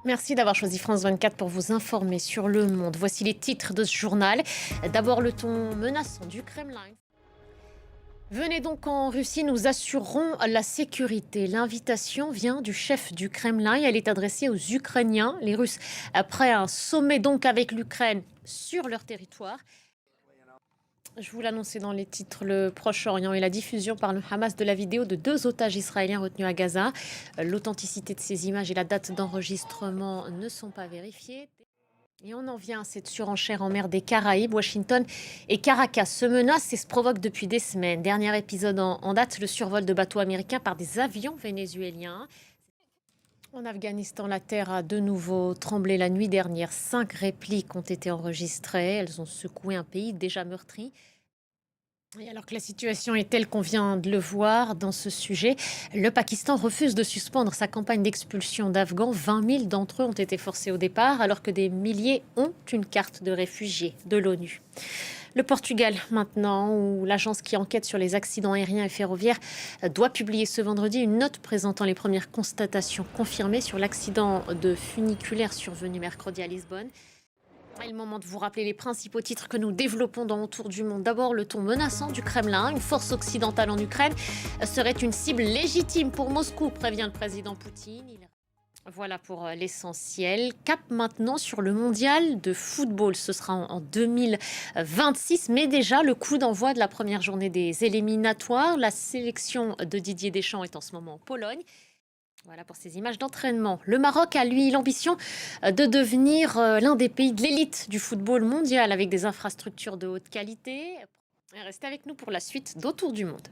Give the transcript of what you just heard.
Merci d'avoir choisi France 24 pour vous informer sur le monde. Voici les titres de ce journal. D'abord, le ton menaçant du Kremlin. Venez donc en Russie, nous assurerons la sécurité. L'invitation vient du chef du Kremlin et elle est adressée aux Ukrainiens. Les Russes, après un sommet donc avec l'Ukraine sur leur territoire. Je vous l'annonçais dans les titres, le Proche-Orient et la diffusion par le Hamas de la vidéo de 2 otages israéliens retenus à Gaza. L'authenticité de ces images et la date d'enregistrement ne sont pas vérifiées. Et on en vient à cette surenchère en mer des Caraïbes. Washington et Caracas se menacent et se provoquent depuis des semaines. Dernier épisode en date, le survol de bateaux américains par des avions vénézuéliens. En Afghanistan, la terre a de nouveau tremblé la nuit dernière. 5 répliques ont été enregistrées. Elles ont secoué un pays déjà meurtri. Et alors que la situation est telle qu'on vient de le voir dans ce sujet, le Pakistan refuse de suspendre sa campagne d'expulsion d'Afghans. 20 000 d'entre eux ont été forcés au départ, alors que des milliers ont une carte de réfugiés de l'ONU. Le Portugal, maintenant, où l'agence qui enquête sur les accidents aériens et ferroviaires doit publier ce vendredi une note présentant les premières constatations confirmées sur l'accident de funiculaire survenu mercredi à Lisbonne. Il est le moment de vous rappeler les principaux titres que nous développons dans Autour du monde. D'abord, le ton menaçant du Kremlin. Une force occidentale en Ukraine serait une cible légitime pour Moscou, prévient le président Poutine. Voilà pour l'essentiel. Cap maintenant sur le mondial de football. Ce sera en 2026, mais déjà le coup d'envoi de la première journée des éliminatoires. La sélection de Didier Deschamps est en ce moment en Pologne. Voilà pour ces images d'entraînement. Le Maroc a, lui, l'ambition de devenir l'un des pays de l'élite du football mondial avec des infrastructures de haute qualité. Restez avec nous pour la suite d'Autour du monde.